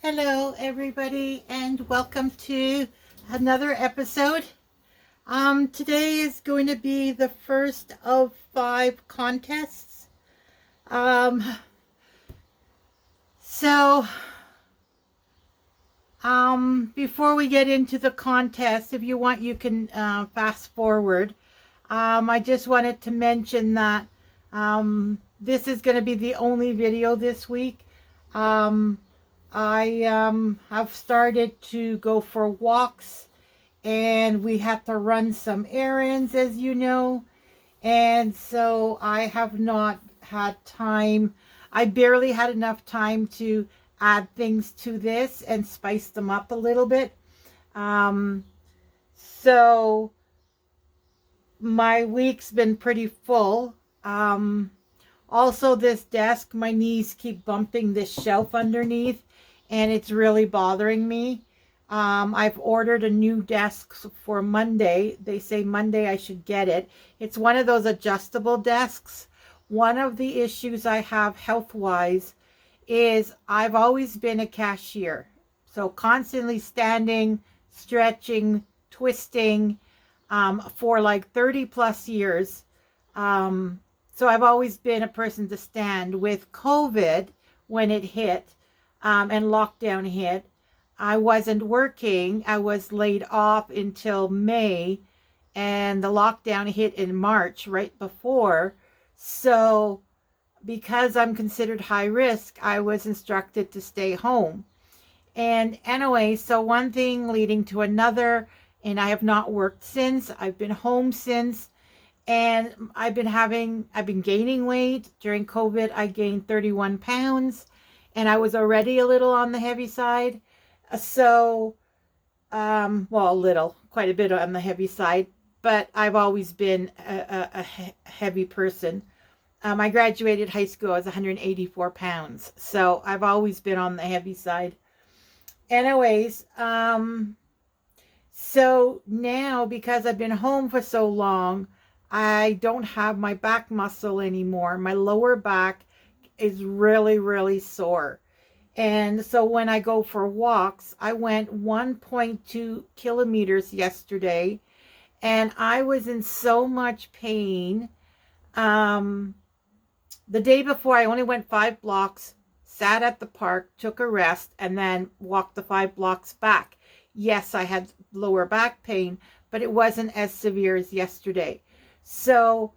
Hello everybody and welcome to another episode. Today is going to be the first of 5 contests. Um, so before we get into the contest, if you want you can fast forward. I just wanted to mention that this is going to be the only video this week. I have started to go for walks, and we have to run some errands, as you know, and so I have not had time. I barely had enough time to add things to this and spice them up a little bit. So my week's been pretty full. Also, this desk, my knees keep bumping this shelf underneath, and it's really bothering me. I've ordered a new desk for Monday. They say Monday I should get it. It's one of those adjustable desks. One of the issues I have health-wise is I've always been a cashier. So constantly standing, stretching, twisting for like 30 plus years. So I've always been a person to stand. With COVID, when it hit and lockdown hit, I wasn't working. I was laid off until May, and the lockdown hit in March, right before. So because I'm considered high risk, I was instructed to stay home. And anyway, so one thing leading to another, and I have not worked since. I've been home since. And I've been gaining weight. During COVID, I gained 31 pounds, and I was already a little on the heavy side. So, well, a little, quite a bit on the heavy side, but I've always been a heavy person. I graduated high school, I was 184 pounds. So I've always been on the heavy side. Anyways, so now because I've been home for so long, I don't have my back muscle anymore. My lower back is really, really sore. And so when I go for walks, I went 1.2 kilometers yesterday, and I was in so much pain. The day before, I only went 5 blocks, sat at the park, took a rest, and then walked the 5 blocks back. Yes, I had lower back pain, but it wasn't as severe as yesterday. So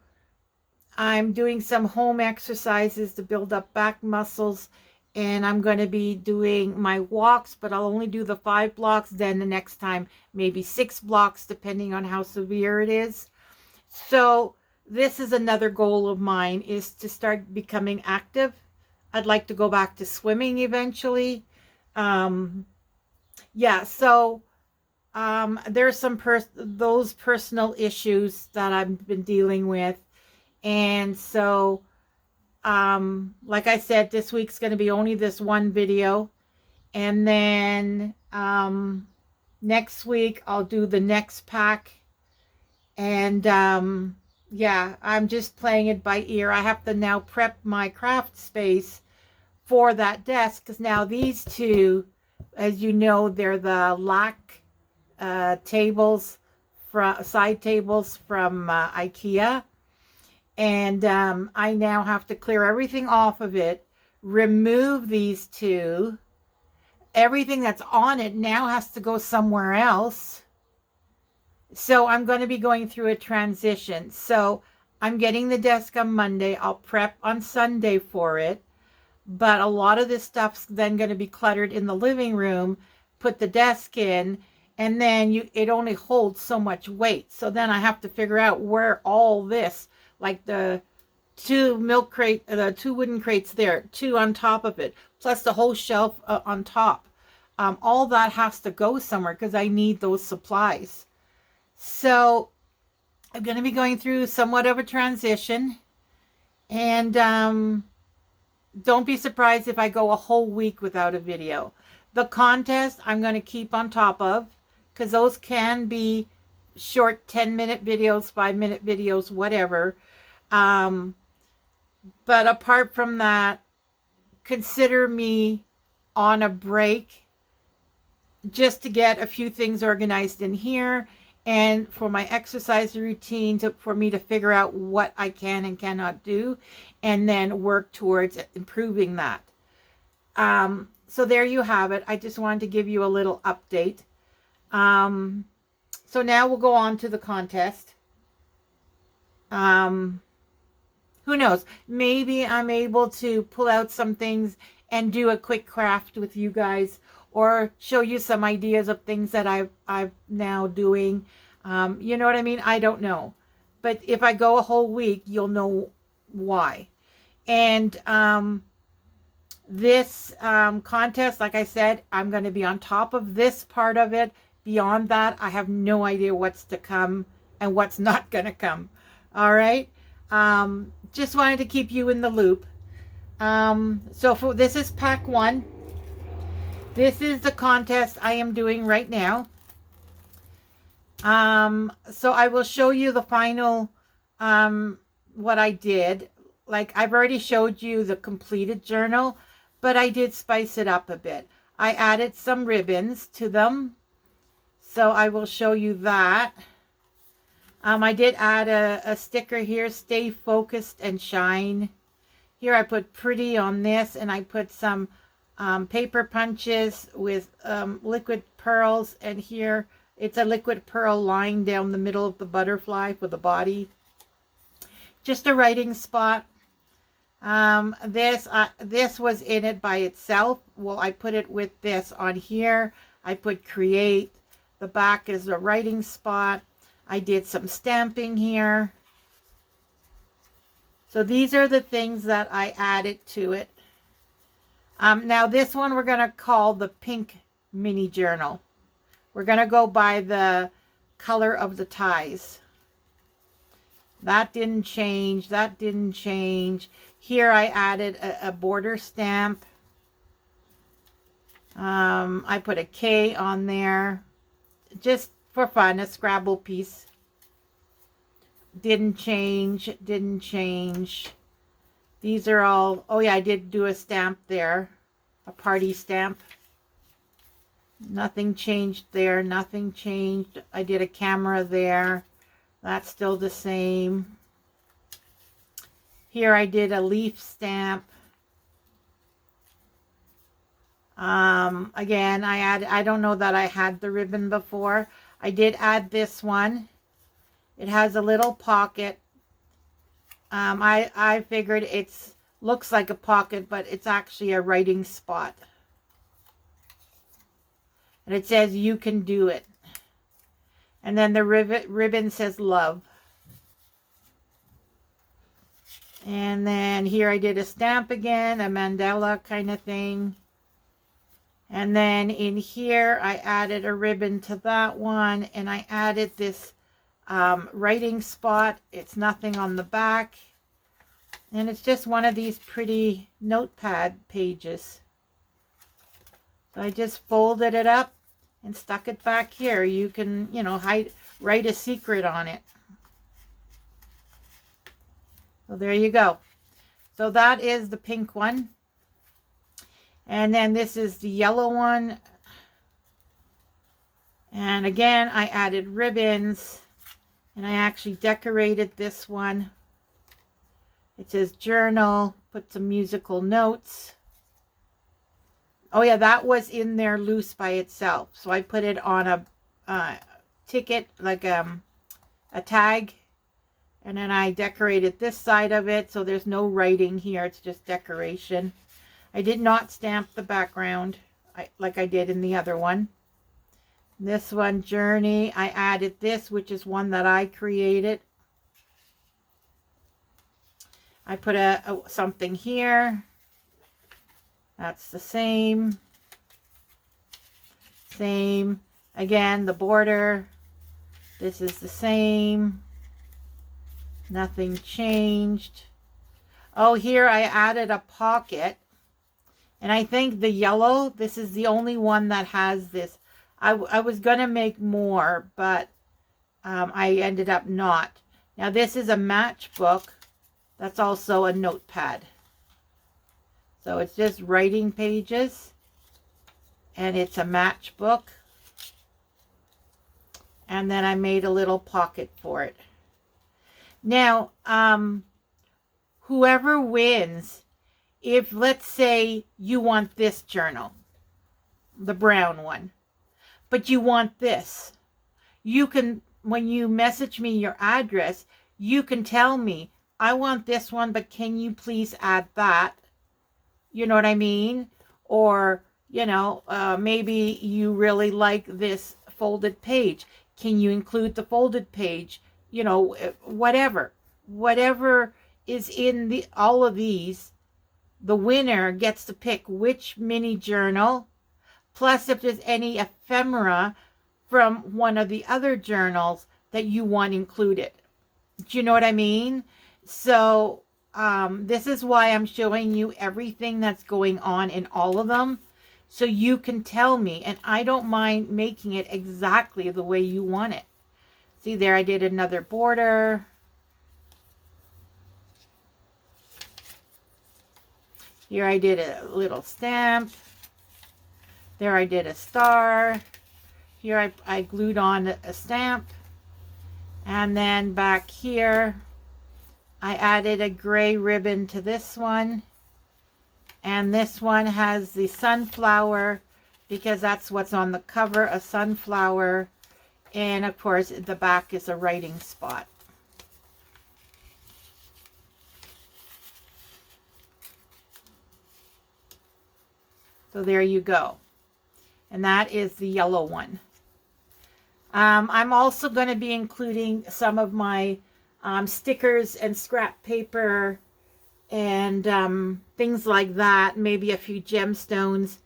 I'm doing some home exercises to build up back muscles, and I'm going to be doing my walks, but I'll only do the 5 blocks. Then the next time, maybe 6 blocks, depending on how severe it is. So this is another goal of mine, is to start becoming active. I'd like to go back to swimming eventually. Yeah, so there's some those personal issues that I've been dealing with. And so, like I said, this week's going to be only this one video. And then next week, I'll do the next pack. And yeah, I'm just playing it by ear. I have to now prep my craft space for that desk, because now these two, as you know, they're the lac tables, side tables from IKEA. And I now have to clear everything off of it, remove these two. Everything that's on it now has to go somewhere else. So I'm going to be going through a transition. So I'm getting the desk on Monday. I'll prep on Sunday for it. But a lot of this stuff's then going to be cluttered in the living room, put the desk in, and then it only holds so much weight. So then I have to figure out where all this, like the 2 milk crate, the 2 wooden crates there, 2 on top of it, plus the whole shelf on top. All that has to go somewhere because I need those supplies. So I'm going to be going through somewhat of a transition, and don't be surprised if I go a whole week without a video. The contest I'm going to keep on top of, because those can be short 10-minute videos, 5-minute videos, whatever. But apart from that, consider me on a break just to get a few things organized in here, and for my exercise routine, for me to figure out what I can and cannot do, and then work towards improving that. So there you have it. I just wanted to give you a little update. So now we'll go on to the contest. Who knows? Maybe I'm able to pull out some things and do a quick craft with you guys, or show you some ideas of things that I've now doing. You know what I mean? I don't know. But if I go a whole week, you'll know why. And this contest, like I said, I'm going to be on top of this part of it. Beyond that, I have no idea what's to come and what's not going to come. All right. Just wanted to keep you in the loop. So this is pack 1. This is the contest I am doing right now. So I will show you the final, what I did. Like, I've already showed you the completed journal, but I did spice it up a bit. I added some ribbons to them. So I will show you that. I did add a sticker here, stay focused and shine. Here I put pretty on this, and I put some paper punches with liquid pearls, and here it's a liquid pearl line down the middle of the butterfly for the body. Just a writing spot. This was in it by itself. Well, I put it with this on here. I put create. The back is a writing spot. I did some stamping here. So these are the things that I added to it. Now this one we're going to call the pink mini journal. We're going to go by the color of the ties. That didn't change. That didn't change. Here I added a border stamp. I put a K on there. Just for fun, a Scrabble piece. Didn't change. Didn't change. These are all... Oh yeah, I did do a stamp there. A party stamp. Nothing changed there. Nothing changed. I did a camera there. That's still the same. Here I did a leaf stamp. Again, I don't know that I had the ribbon before. I did add this one. It has a little pocket. I figured it's looks like a pocket, but it's actually a writing spot. And it says, you can do it. And then the ribbon says love. And then here I did a stamp again, a mandala kind of thing. And then in here, I added a ribbon to that one. And I added this writing spot. It's nothing on the back. And it's just one of these pretty notepad pages. So I just folded it up and stuck it back here. You can, you know, write a secret on it. So there you go. So that is the pink one. And then this is the yellow one. And again, I added ribbons. And I actually decorated this one. It says journal. Put some musical notes. Oh yeah, that was in there loose by itself. So I put it on a ticket, like a tag. And then I decorated this side of it. So there's no writing here. It's just decoration. I did not stamp the background like I did in the other one. This one, journey, I added this, which is one that I created. I put something here. That's the same. Same. Again, the border. This is the same. Nothing changed. Oh, here I added a pocket. And I think the yellow, this is the only one that has this. I was going to make more, but I ended up not. Now this is a matchbook. That's also a notepad. So it's just writing pages. and it's a matchbook. And then I made a little pocket for it. Now, whoever wins, if let's say you want this journal, the brown one, but you want this, you can, when you message me your address, you can tell me, I want this one, but can you please add that? You know what I mean? Or, you know, maybe you really like this folded page. Can you include the folded page? You know, whatever is in all of these, the winner gets to pick which mini journal, plus if there's any ephemera from one of the other journals that you want included. Do you know what I mean? So this is why I'm showing you everything that's going on in all of them, so you can tell me, and I don't mind making it exactly the way you want it. See there, I did another border. Here I did a little stamp. There I did a star. Here I glued on a stamp. And then back here, I added a gray ribbon to this one. And this one has the sunflower, because that's what's on the cover, a sunflower. And of course, the back is a writing spot. So there you go. And that is the yellow one. I'm also going to be including some of my stickers and scrap paper and things like that. Maybe a few gemstones.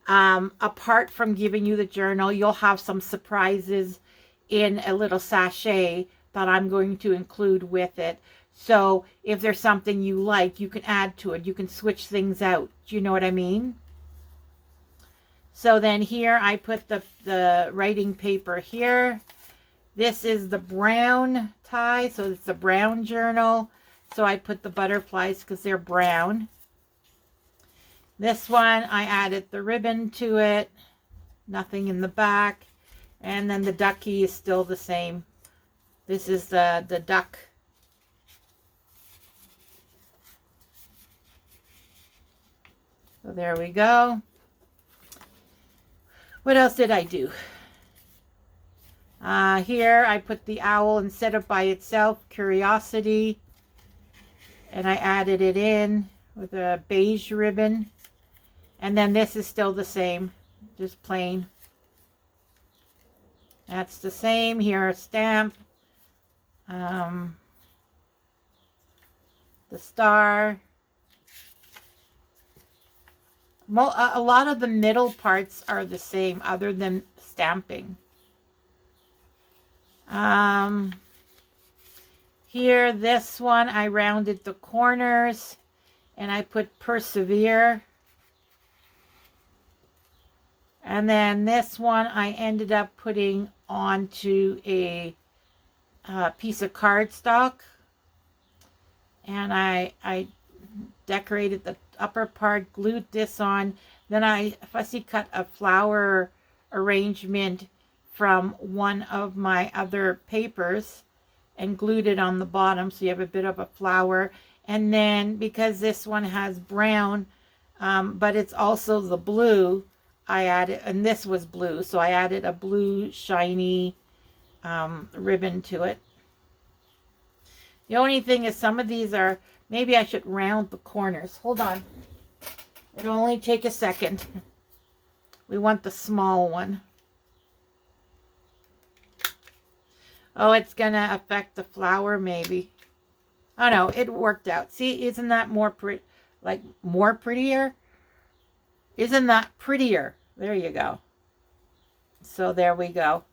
Apart from giving you the journal, you'll have some surprises in a little sachet that I'm going to include with it. So if there's something you like, you can add to it. You can switch things out. Do you know what I mean? So then here I put the writing paper here. This is the brown tie, so it's the brown journal. So I put the butterflies because they're brown. This one, I added the ribbon to it. Nothing in the back. And then the ducky is still the same. This is the duck. So there we go. What else did I do? Here I put the owl instead of by itself, curiosity. And I added it in with a beige ribbon. And then this is still the same, just plain. That's the same. Here a stamp. The star. A lot of the middle parts are the same other than stamping. Here, this one, I rounded the corners and I put persevere. And then this one, I ended up putting onto a piece of cardstock. And I decorated the upper part, glued this on. Then I fussy cut a flower arrangement from one of my other papers and glued it on the bottom, so you have a bit of a flower. And then because this one has brown, but it's also the blue, I added, and this was blue, so I added a blue shiny ribbon to it. The only thing is some of these are, maybe I should round the corners. Hold on. It'll only take a second. We want the small one. Oh, it's going to affect the flower maybe. Oh no, it worked out. See, isn't that more pretty? Like more prettier? Isn't that prettier? There you go. So there we go.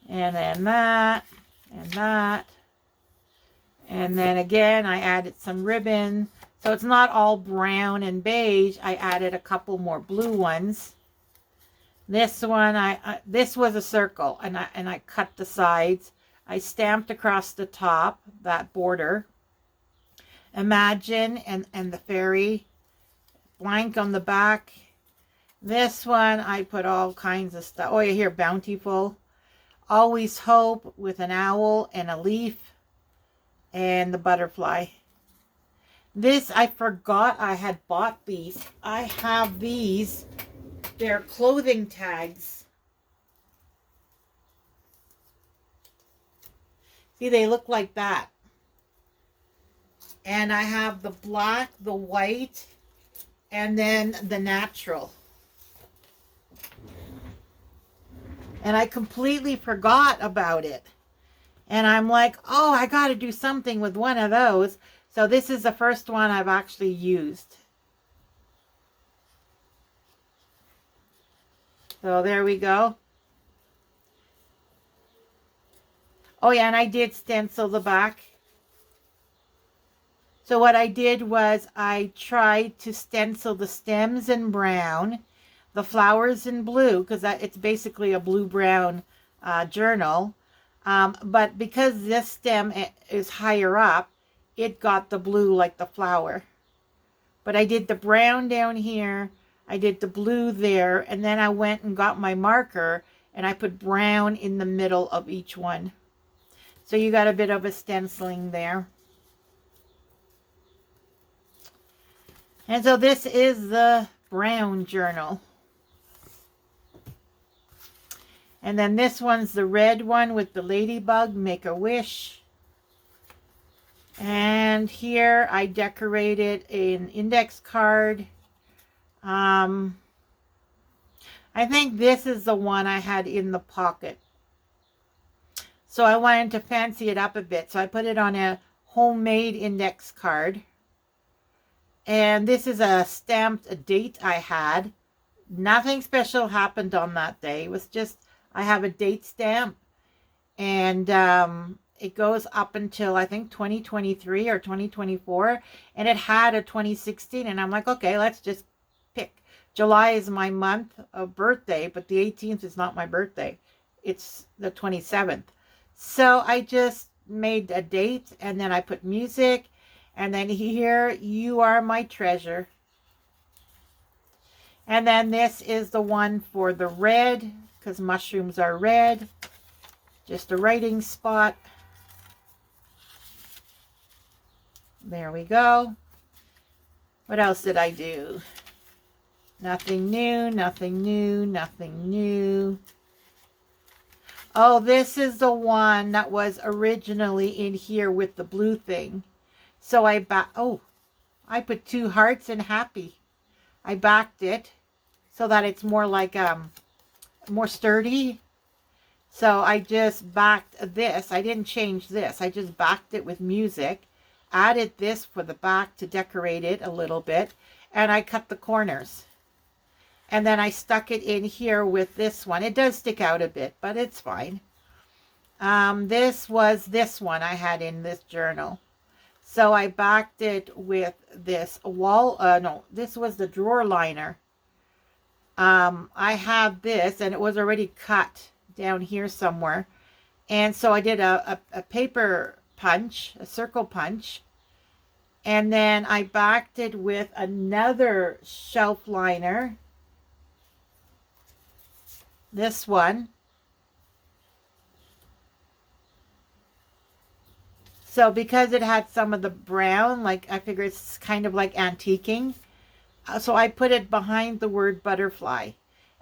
And then that, and that. And then again, I added some ribbon. So it's not all brown and beige. I added a couple more blue ones. This one, this was a circle, and I cut the sides. I stamped across the top, that border. Imagine, and the fairy blank on the back. This one, I put all kinds of stuff. Oh, you hear bountiful. Always hope with an owl and a leaf and the butterfly. This, I forgot I had bought these. I have these. They're clothing tags. See, they look like that. And I have the black, the white, and then the natural. And I completely forgot about it. And I'm like, oh, I got to do something with one of those. So this is the first one I've actually used. So there we go. Oh yeah, and I did stencil the back. So what I did was I tried to stencil the stems in brown, the flowers in blue, because it's basically a blue-brown journal. But because this stem is higher up, it got the blue like the flower. But I did the brown down here, I did the blue there, and then I went and got my marker and I put brown in the middle of each one. So you got a bit of a stenciling there. And so this is the brown journal. And then this one's the red one with the ladybug, make a wish. And here I decorated an index card. I think this is the one I had in the pocket. So I wanted to fancy it up a bit. So I put it on a homemade index card. And this is a stamped date I had. Nothing special happened on that day. It was just, I have a date stamp. And it goes up until, I think, 2023 or 2024. And it had a 2016. And I'm like, okay, let's just pick. July is my month of birthday, but the 18th is not my birthday. It's the 27th. So I just made a date, and then I put music. And then here, you are my treasure. And then this is the one for the red, because mushrooms are red. Just a writing spot. There we go. What else did I do? Nothing new, nothing new, nothing new. Oh, this is the one that was originally in here with the blue thing. So I put 2 hearts and happy. I backed it so that it's more like more sturdy. So I just backed this. I didn't change this. I just backed it with music. Added this for the back to decorate it a little bit. And I cut the corners. And then I stuck it in here with this one. It does stick out a bit, but it's fine. This was this one I had in this journal. So I backed it with this this was the drawer liner. I have this, and it was already cut down here somewhere. And so I did a paper punch, a circle punch. And then I backed it with another shelf liner. This one. So because it had some of the brown, like I figure it's kind of like antiquing. So I put it behind the word butterfly.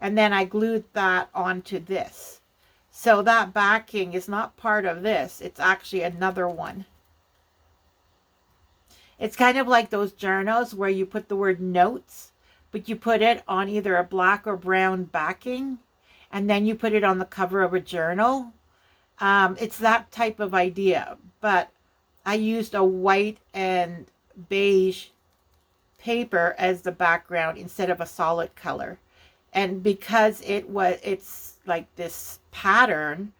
And then I glued that onto this. So that backing is not part of this. It's actually another one. It's kind of like those journals where you put the word notes, but you put it on either a black or brown backing. And then you put it on the cover of a journal. It's that type of idea. But I used a white and beige paper as the background instead of a solid color. And because it's like this pattern,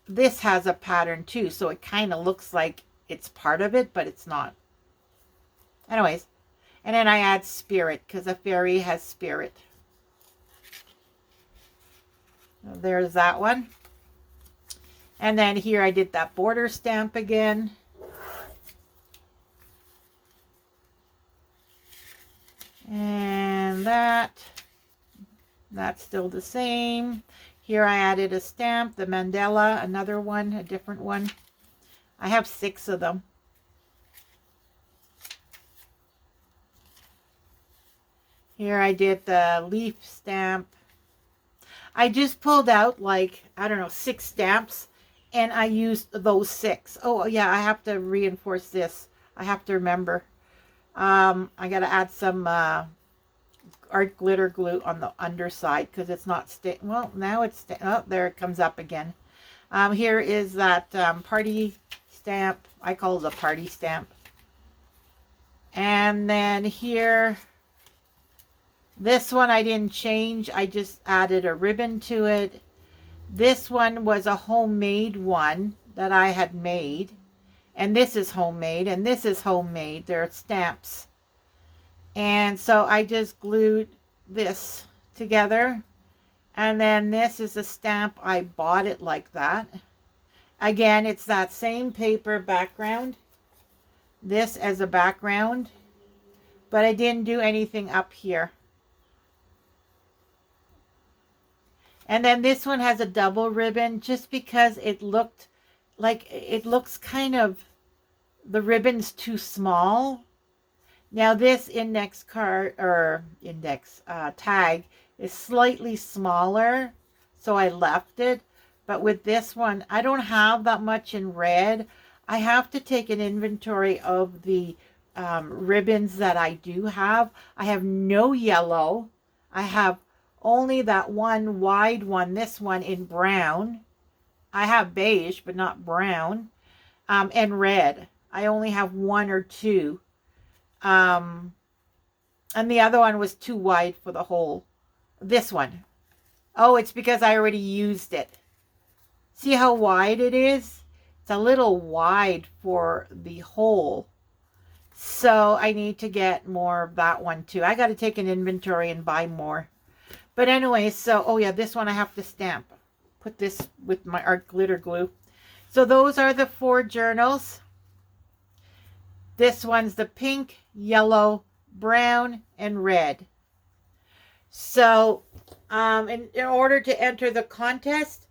this has a pattern too. So it kind of looks like it's part of it, but it's not. Anyways, and then I add spirit because a fairy has spirit. There's that one. And then here I did that border stamp again. And on that. That's still the same. Here I added a stamp, the Mandela, another one, a different one. I have 6 of them. Here I did the leaf stamp. I just pulled out like, I don't know, 6 stamps, and I used those 6. Oh yeah, I have to reinforce this. I have to remember. I got to add some art glitter glue on the underside because it's not well, now it's oh, there it comes up again. Here is that party stamp. I call it a party stamp. And then here, this one I didn't change. I just added a ribbon to it. This one was a homemade one that I had made. And this is homemade, and this is homemade. They're stamps. And so I just glued this together. And then this is a stamp. I bought it like that. Again, it's that same paper background. This as a background. But I didn't do anything up here. And then this one has a double ribbon just because it looked like it looks kind of, the ribbon's too small. Now this index card or index tag is slightly smaller, so I left it. But with this one, I don't have that much in red. I have to take an inventory of the ribbons that I do have. I have no yellow. I have only that one wide one, this one in brown. I have beige, but not brown. And red. I only have 1 or 2. And the other one was too wide for the hole. This one. Oh, it's because I already used it. See how wide it is? It's a little wide for the hole. So I need to get more of that one too. I got to take an inventory and buy more. But anyway, so, oh yeah, this one I have to stamp. Put this with my art glitter glue. So those are the 4 journals. This one's the pink, yellow, brown, and red. So in order to enter the contest,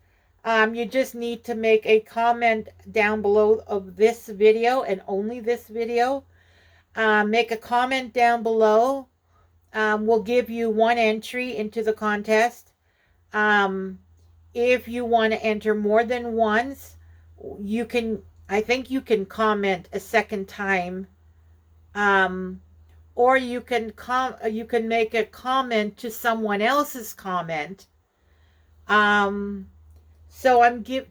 you just need to make a comment down below of this video and only this video. Make a comment down below. We'll give you 1 entry into the contest. If you want to enter more than once, you can, I think you can comment a second time. Or you can make a comment to someone else's comment. So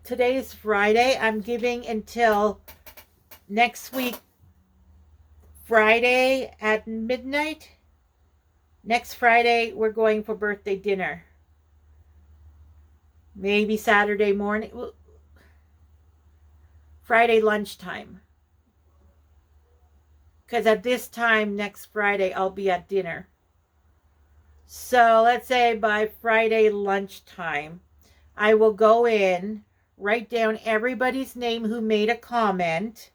today is Friday. I'm giving until next week, Friday at midnight. Next Friday, we're going for birthday dinner. Maybe Saturday morning. Friday lunchtime. Because at this time, next Friday, I'll be at dinner. So let's say by Friday lunchtime, I will go in, write down everybody's name who made a comment.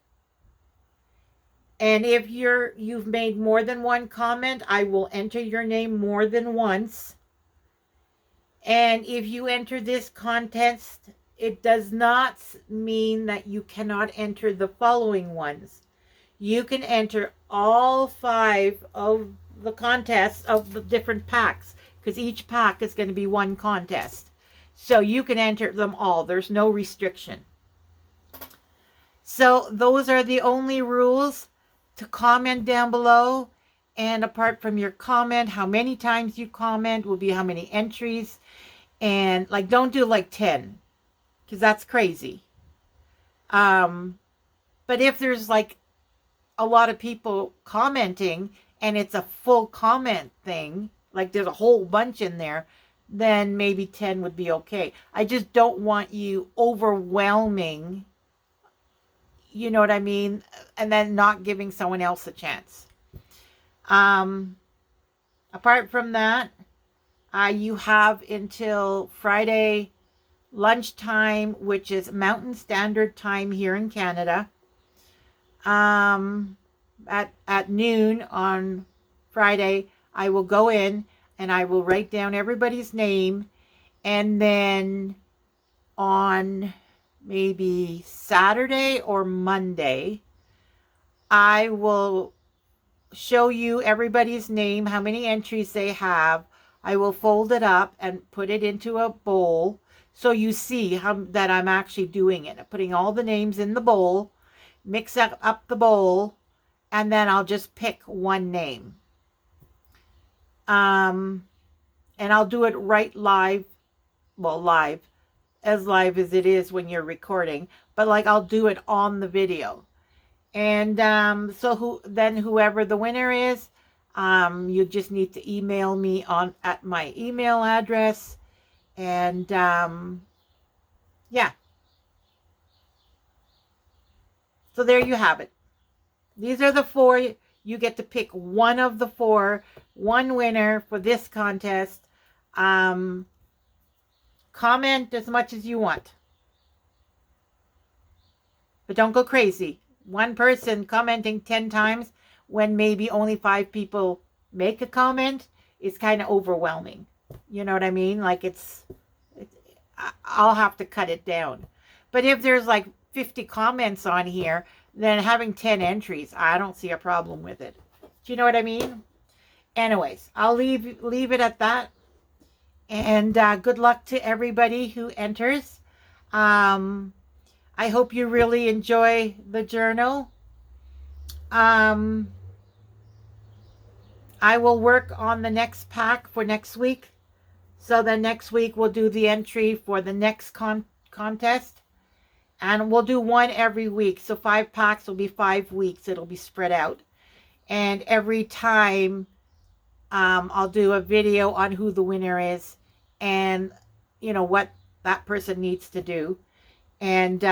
And if you've made more than 1 comment, I will enter your name more than once. And if you enter this contest, it does not mean that you cannot enter the following ones. You can enter all 5 of the contests of the different packs, because each pack is going to be 1 contest. So you can enter them all. There's no restriction. So those are the only rules. To comment down below, and apart from your comment, how many times you comment will be how many entries. And like, don't do like 10, because that's crazy. But if there's like a lot of people commenting and it's a full comment thing, like there's a whole bunch in there, then maybe 10 would be okay. I just don't want you overwhelming, you know what I mean, and then not giving someone else a chance. Apart from that, you have until Friday lunchtime, which is Mountain Standard Time here in Canada, at noon on Friday. I will go in. and I will write down everybody's name, and then on maybe Saturday or Monday, I will show you everybody's name, how many entries they have. I will fold it up and put it into a bowl so you see that I'm actually doing it. I'm putting all the names in the bowl, mix up the bowl, and then I'll just pick one name. And I'll do it right live. Well, live as it is when you're recording, but like I'll do it on the video. And so whoever the winner is, you just need to email me at my email address. And yeah. So there you have it. These are the 4. You get to pick one of the 4, one winner for this contest. Comment as much as you want, but don't go crazy. One person commenting 10 times when maybe only 5 people make a comment is kind of overwhelming. You know what I mean? Like I'll have to cut it down. But if there's like 50 comments on here, then having 10 entries, I don't see a problem with it. Do you know what I mean? Anyways, I'll leave it at that. And good luck to everybody who enters. I hope you really enjoy the journal. I will work on the next pack for next week. So then next week we'll do the entry for the next contest. And we'll do one every week. So 5 packs will be 5 weeks. It'll be spread out. And every time I'll do a video on who the winner is and, you know, what that person needs to do. And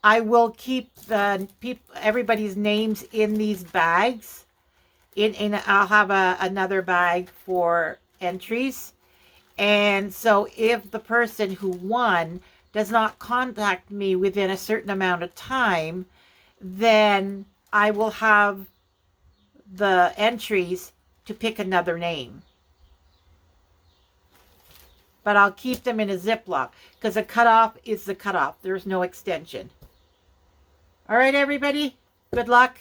I will keep everybody's names in these bags. I'll have another bag for entries. And so if the person who won does not contact me within a certain amount of time, then I will have the entries to pick another name. But I'll keep them in a Ziploc because the cutoff is the cutoff. There's no extension. All right, everybody. Good luck.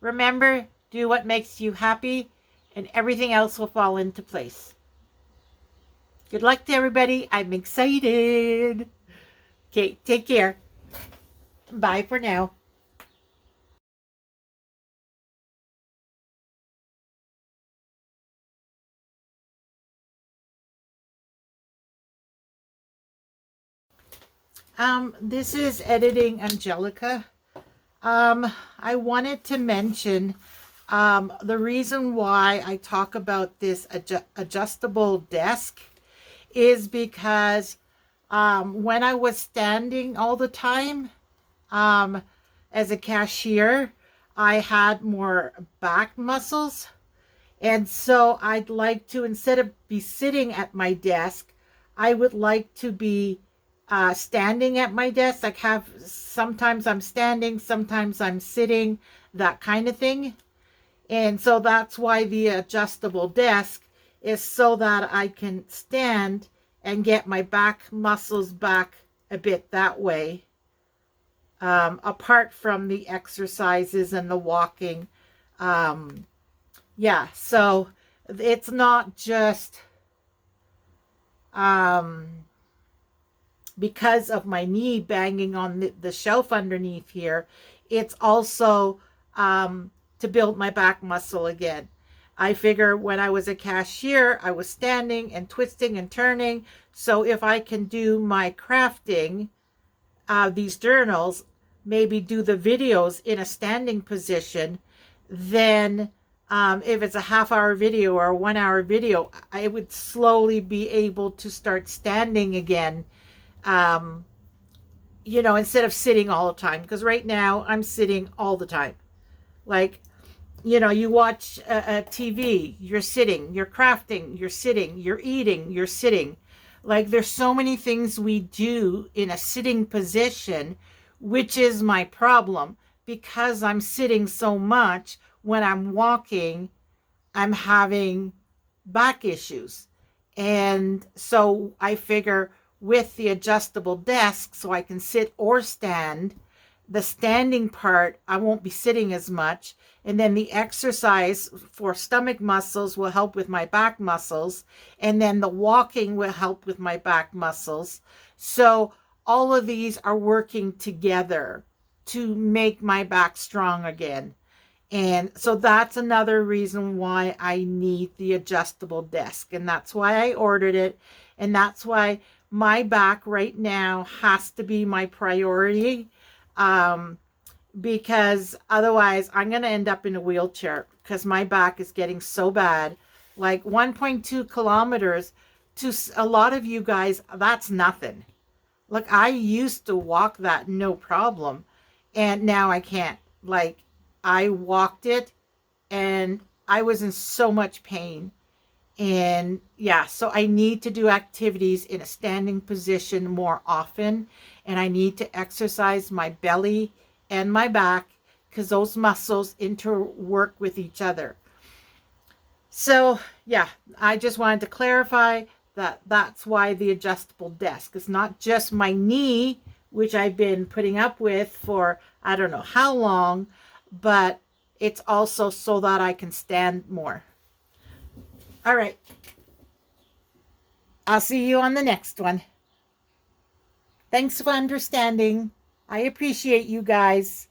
Remember, do what makes you happy and everything else will fall into place. Good luck to everybody. I'm excited. Okay, take care. Bye for now. This is editing Angelika. I wanted to mention the reason why I talk about this adjustable desk is because when I was standing all the time as a cashier, I had more back muscles. And so I'd like to, instead of be sitting at my desk, I would like to be standing at my desk. Like sometimes I'm standing, sometimes I'm sitting, that kind of thing. And so that's why the adjustable desk is so that I can stand and get my back muscles back a bit that way. Apart from the exercises and the walking. Yeah, so it's not just because of my knee banging on the shelf underneath here. It's also to build my back muscle again. I figure when I was a cashier, I was standing and twisting and turning. So if I can do my crafting, these journals, maybe do the videos in a standing position, then if it's a half-hour video or a 1-hour video, I would slowly be able to start standing again, you know, instead of sitting all the time. Because right now I'm sitting all the time. Like, you know, you watch a TV, you're sitting, you're crafting, you're sitting, you're eating, you're sitting. Like, there's so many things we do in a sitting position, which is my problem. Because I'm sitting so much, when I'm walking, I'm having back issues. And so I figure with the adjustable desk, so I can sit or stand, the standing part, I won't be sitting as much. And then the exercise for stomach muscles will help with my back muscles. And then the walking will help with my back muscles. So all of these are working together to make my back strong again. And so that's another reason why I need the adjustable desk. And that's why I ordered it. And that's why my back right now has to be my priority. Um, because otherwise I'm going to end up in a wheelchair because my back is getting so bad. Like 1.2 kilometers to a lot of you guys, that's nothing. Like I used to walk that no problem, and now I can't. Like I walked it and I was in so much pain. And yeah, so I need to do activities in a standing position more often. And I need to exercise my belly and my back because those muscles interwork with each other. So yeah, I just wanted to clarify that that's why the adjustable desk is not just my knee, which I've been putting up with for I don't know how long, but it's also so that I can stand more. All right. I'll see you on the next one. Thanks for understanding. I appreciate you guys.